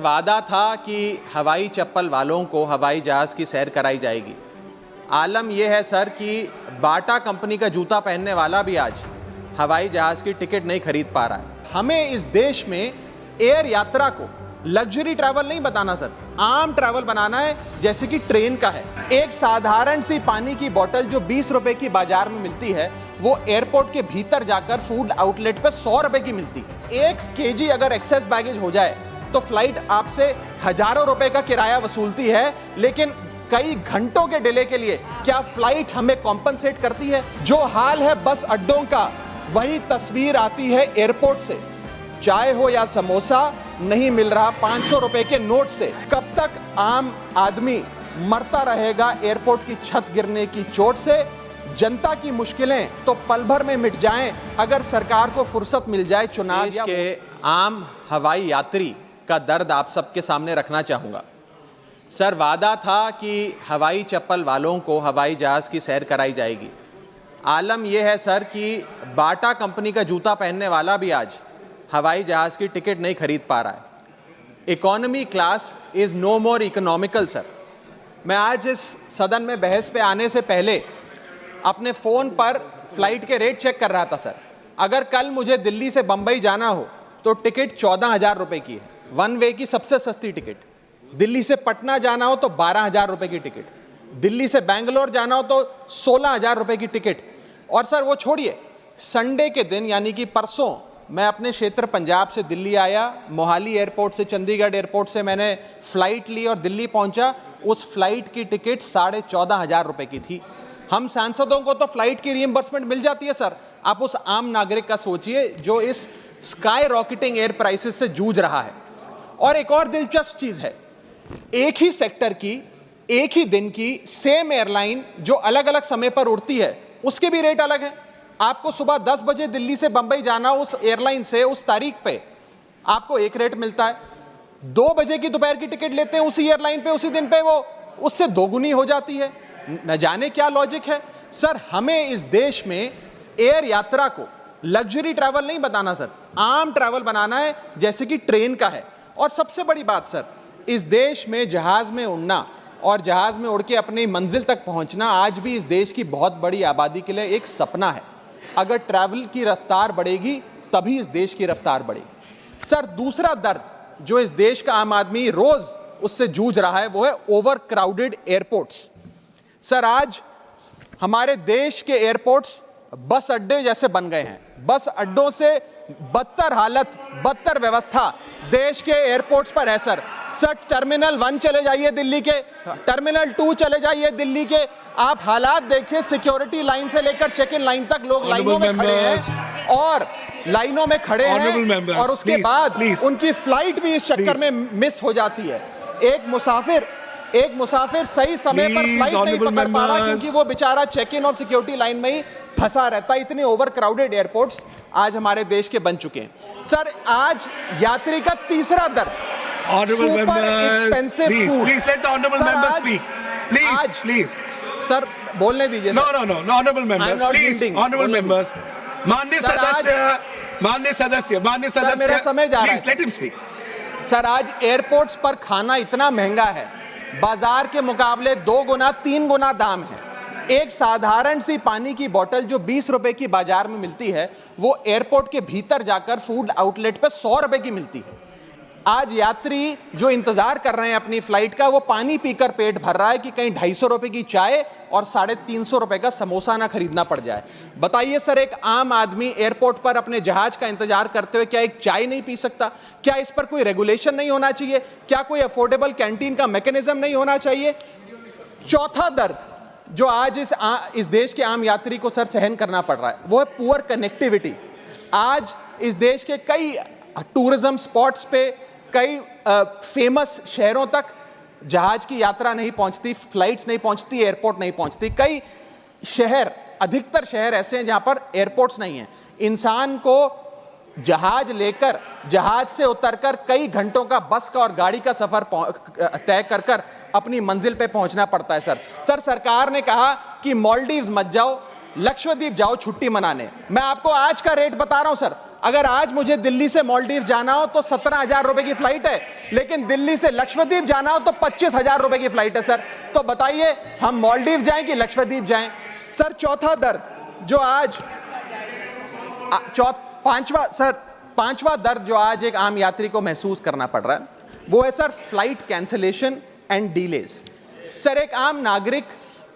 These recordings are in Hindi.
वादा था कि हवाई चप्पल वालों को हवाई जहाज़ की सैर कराई जाएगी। आलम यह है सर कि बाटा कंपनी का जूता पहनने वाला भी आज हवाई जहाज़ की टिकट नहीं खरीद पा रहा है। हमें इस देश में एयर यात्रा को लग्जरी ट्रैवल नहीं बताना सर, आम ट्रैवल बनाना है, जैसे कि ट्रेन का है। एक साधारण सी पानी की बोतल जो 20 रुपए की बाजार में मिलती है, वो एयरपोर्ट के भीतर जाकर फूड आउटलेट पे 100 रुपए की मिलती है। 1 केजी अगर एक्सेस बैगेज हो जाए तो फ्लाइट आपसे हजारों रुपए का किराया वसूलती है, लेकिन कई घंटों के डिले के लिए क्या फ्लाइट हमें कॉम्पनसेट करती है? जो हाल है बस अड्डों का, वही तस्वीर आती है एयरपोर्ट से। चाय हो या समोसा नहीं मिल रहा 500 रुपए के नोट से। कब तक आम आदमी मरता रहेगा एयरपोर्ट की छत गिरने की चोट से? जनता की मुश्किलें तो पल भर में मिट जाएं अगर सरकार को फुर्सत मिल जाए चुनाव के। आम हवाई यात्री का दर्द आप सबके सामने रखना चाहूंगा। सर, वादा था कि हवाई चप्पल वालों को हवाई जहाज़ की सैर कराई जाएगी। आलम यह है सर कि बाटा कंपनी का जूता पहनने वाला भी आज हवाई जहाज़ की टिकट नहीं खरीद पा रहा है। Economy class is no more economical sir. मैं आज इस सदन में बहस पे आने से पहले अपने फ़ोन पर फ्लाइट के रेट चेक कर रहा था सर। अगर कल मुझे दिल्ली से बम्बई जाना हो तो टिकट 14,000 रुपये की है, वन वे की सबसे सस्ती टिकट। दिल्ली से पटना जाना हो तो 12,000 रुपये की टिकट, दिल्ली से बेंगलोर जाना हो तो 16,000 रुपये की टिकट। और सर वो छोड़िए, संडे के दिन यानी कि परसों मैं अपने क्षेत्र पंजाब से दिल्ली आया, मोहाली एयरपोर्ट से, चंडीगढ़ एयरपोर्ट से मैंने फ़्लाइट ली और दिल्ली पहुंचा। उस फ्लाइट की टिकट 14,500 रुपये की थी। हम सांसदों को तो फ्लाइट की रीइंबर्समेंट मिल जाती है सर, आप उस आम नागरिक का सोचिए जो इस स्काई रॉकेटिंग एयर प्राइसेस से जूझ रहा है। और एक और दिलचस्प चीज़ है, एक ही सेक्टर की, एक ही दिन की सेम एयरलाइन जो अलग अलग समय पर उड़ती है, उसके भी रेट अलग है। आपको सुबह 10 बजे दिल्ली से बंबई जाना, उस एयरलाइन से उस तारीख पे आपको एक रेट मिलता है। 2 बजे की दोपहर की टिकट लेते हैं उसी एयरलाइन पे, उसी दिन पे वो उससे दोगुनी हो जाती है। न जाने क्या लॉजिक है सर। हमें इस देश में एयर यात्रा को लग्जरी ट्रैवल नहीं बताना सर, आम ट्रैवल बनाना है, जैसे कि ट्रेन का है। और सबसे बड़ी बात सर, इस देश में जहाज में उड़ना और जहाज में उड़ के अपनी मंजिल तक पहुंचना आज भी इस देश की बहुत बड़ी आबादी के लिए एक सपना है। अगर ट्रैवल की रफ्तार बढ़ेगी तभी इस देश की रफ्तार बढ़ेगी। सर, दूसरा दर्द जो इस देश का आम आदमी रोज उससे जूझ रहा है वो है ओवर क्राउडेड एयरपोर्ट्स। सर, आज हमारे देश के एयरपोर्ट्स बस अड्डे जैसे बन गए हैं। बस अड्डों से बदतर हालत, बदतर व्यवस्था देश के एयरपोर्ट्स पर है सर। सर, टर्मिनल 1 चले जाइए दिल्ली के, टर्मिनल 2 चले जाइए दिल्ली के, आप हालात देखिए। सिक्योरिटी लाइन से लेकर चेक इन लाइन तक लोग लाइनों में खड़े हैं और लाइनों में खड़े हैं, और उसके बाद उनकी फ्लाइट भी इस चक्कर में मिस हो जाती है। एक मुसाफिर सही समय पर फ्लाइट नहीं पकड़ पा रहा क्योंकि वो बेचारा चेक इन और सिक्योरिटी लाइन में ही फंसा रहता है। इतने ओवर क्राउडेड एयरपोर्ट्स आज हमारे देश के बन चुके हैं। सर, आज यात्री का तीसरा दर्द, Honorable members, please let the honorable members speak. Please. Sir, बोलने दीजिए। No, honorable members, please. Honorable members. माननीय सदस्य, मेरा समय जा रहा है। Please let him speak. Sir, आज एयरपोर्ट्स पर खाना इतना महंगा है, बाजार के मुकाबले 2 गुना 3 गुना दाम है। एक साधारण सी पानी की बोतल जो 20 रुपए की बाजार में मिलती है, वो एयरपोर्ट के भीतर जाकर फूड आउटलेट पर 100 रुपए की मिलती है। आज यात्री जो इंतजार कर रहे हैं अपनी फ्लाइट का, वो पानी पीकर पेट भर रहा है कि कहीं 250 रुपए की चाय और 350 रुपए का समोसा ना खरीदना पड़ जाए। बताइए सर, एक आम आदमी एयरपोर्ट पर अपने जहाज का इंतजार करते हुए क्या एक चाय नहीं पी सकता? क्या इस पर कोई रेगुलेशन नहीं होना चाहिए? क्या कोई अफोर्डेबल कैंटीन का मैकेनिज्म नहीं होना चाहिए? चौथा दर्द जो आज इस देश के आम यात्री को सर सहन करना पड़ रहा है, वो है पुअर कनेक्टिविटी। आज इस देश के कई टूरिज्म स्पॉट्स पे, कई फेमस शहरों तक जहाज की यात्रा नहीं पहुंचती, फ्लाइट्स नहीं पहुंचती, एयरपोर्ट नहीं पहुंचती। कई शहर, अधिकतर शहर ऐसे हैं जहां पर एयरपोर्ट्स नहीं हैं। इंसान को जहाज लेकर, जहाज से उतरकर कई घंटों का बस का और गाड़ी का सफर तय कर अपनी मंजिल पे पहुंचना पड़ता है सर। सरकार ने कहा कि मालदीव्स मत जाओ, लक्षद्वीप जाओ छुट्टी मनाने। मैं आपको आज का रेट बता रहा हूं सर, अगर आज मुझे दिल्ली से मालदीव जाना हो तो 17,000 रुपए की फ्लाइट है, लेकिन दिल्ली से लक्षद्वीप जाना हो तो 25,000 रुपए की फ्लाइट है सर। तो बताइए हम मालदीव जाएं कि लक्षद्वीप जाएं? सर चौथा दर्द जो आज पांचवा दर्द जो आज एक आम यात्री को महसूस करना पड़ रहा है, वो है sir flight cancellation and delays. Sir एक आम नागरिक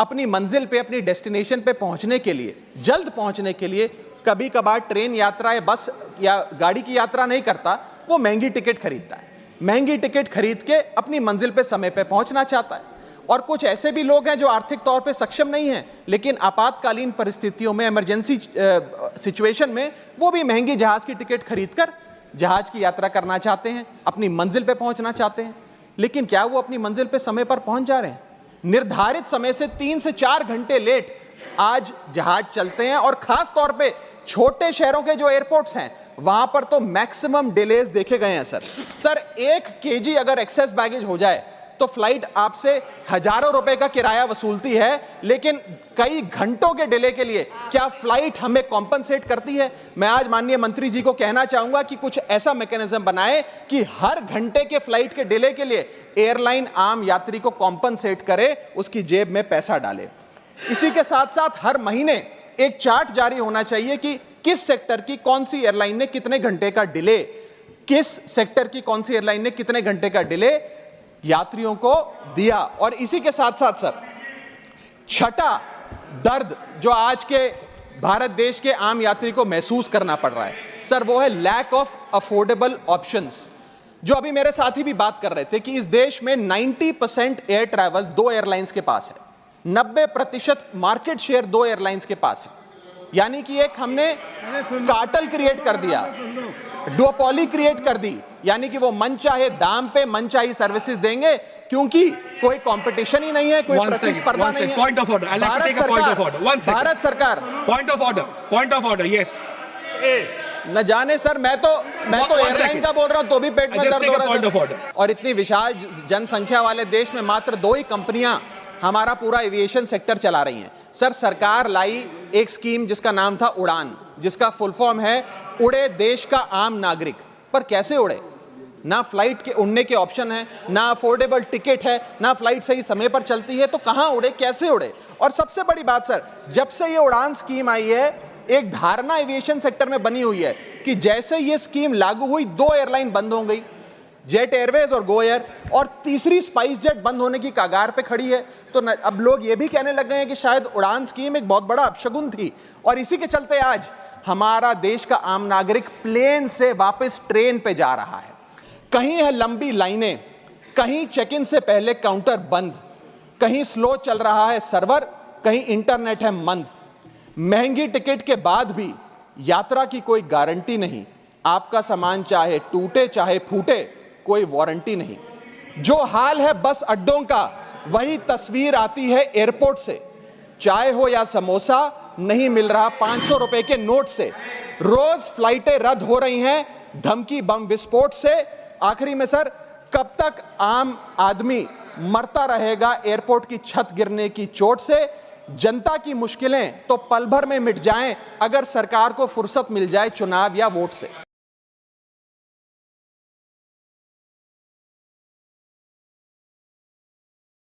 अपनी मंजिल पे, अपनी डेस्टिनेशन पे पहुंचने के लिए, जल्द पहुंचने के लिए कभी कभार ट्रेन यात्रा या बस या गाड़ी की यात्रा नहीं करता, वो महंगी टिकट खरीदता है। महंगी टिकट खरीद के अपनी मंजिल पे समय पे पहुंचना चाहता है। और कुछ ऐसे भी लोग हैं जो आर्थिक तौर पे सक्षम नहीं हैं, लेकिन आपातकालीन परिस्थितियों में, इमरजेंसी सिचुएशन में वो भी महंगी जहाज की टिकट खरीदकर जहाज की यात्रा करना चाहते हैं, अपनी मंजिल पे पहुंचना चाहते हैं। लेकिन क्या वो अपनी मंजिल पे समय पर पहुंच जा रहे हैं? निर्धारित समय से 3 से 4 घंटे लेट आज जहाज चलते हैं, और खास तौर पे छोटे शहरों के जो एयरपोर्ट्स हैं वहां पर तो मैक्सिमम डिलेज देखे गए हैं सर 1 केजी अगर एक्सेस बैगेज हो जाए तो फ्लाइट आपसे हजारों रुपए का किराया वसूलती है, लेकिन कई घंटों के डिले के लिए क्या फ्लाइट हमें कॉम्पनसेट करती है? मैं आज माननीय मंत्री जी को कहना चाहूंगा कि कुछ ऐसा मैकेनिज्म बनाए कि हर घंटे के फ्लाइट के डिले के लिए एयरलाइन आम यात्री को कॉम्पनसेट करे, उसकी जेब में पैसा डाले। इसी के साथ साथ हर महीने एक चार्ट जारी होना चाहिए कि किस सेक्टर की कौन सी एयरलाइन ने कितने घंटे का डिले, किस सेक्टर की कौन सी एयरलाइन ने कितने घंटे का डिले यात्रियों को दिया। और इसी के साथ साथ सर छठा दर्द जो आज के भारत देश के आम यात्री को महसूस करना पड़ रहा है सर, वो है लैक ऑफ अफोर्डेबल ऑप्शंस। जो अभी मेरे साथी भी बात कर रहे थे कि इस देश में 90% एयर ट्रैवल 2 एयरलाइंस के पास है, 90% मार्केट शेयर 2 एयरलाइंस के पास है। यानी कि एक हमने कार्टेल क्रिएट कर दिया, डुओपोली क्रिएट कर दी, यानी कि वो मनचाहे दाम पे मनचाही सर्विसेज देंगे, क्योंकि कोई कंपटीशन ही नहीं है, कोई प्रतिस्पर्धा नहीं है। Point of order. I'll have to take a point of order. One second. Bharat सरकार Point of order. Yes. न जाने सर, मैं तो एयरलाइन का बोल रहा हूं तो भी पेट में दर्द हो रहा है। और इतनी विशाल जनसंख्या वाले देश में मात्र 2 ही कंपनियां हमारा पूरा एविएशन सेक्टर चला रही हैं। सर सरकार लाई एक स्कीम जिसका नाम था उड़ान, जिसका फुल फॉर्म है उड़े देश का आम नागरिक। पर कैसे उड़े? ना फ्लाइट के उड़ने के ऑप्शन है, ना अफोर्डेबल टिकट है, ना फ्लाइट सही समय पर चलती है, तो कहां उड़े, कैसे उड़े? और सबसे बड़ी बात सर, जब से ये उड़ान स्कीम आई है, एक धारणा एविएशन सेक्टर में बनी हुई है कि जैसे ये स्कीम लागू हुई 2 एयरलाइन बंद हो गई, जेट एयरवेज और गो एयर, और तीसरी स्पाइस जेट बंद होने की कगार पे खड़ी है। तो अब लोग ये भी कहने लग गए हैं कि शायद उड़ान स्कीम एक बहुत बड़ा अपशगुन थी। और इसी के चलते आज हमारा देश का आम नागरिक प्लेन से वापस ट्रेन पे जा रहा है। कहीं है लंबी लाइनें, कहीं चेक इन से पहले काउंटर बंद, कहीं स्लो चल रहा है सर्वर, कहीं इंटरनेट है मंद। महंगी टिकट के बाद भी यात्रा की कोई गारंटी नहीं, आपका सामान चाहे टूटे चाहे फूटे, कोई वारंटी नहीं। जो हाल है बस अड्डों का, वही तस्वीर आती है एयरपोर्ट से। चाय हो या समोसा, नहीं मिल रहा 500 रुपए के नोट से। रोज फ्लाइटें रद्द हो रही हैं धमकी बम विस्फोट से। आखिरी में सर, कब तक आम आदमी मरता रहेगा एयरपोर्ट की छत गिरने की चोट से? जनता की मुश्किलें तो पल भर में मिट जाएं अगर सरकार को फुर्सत मिल जाए चुनाव या वोट से।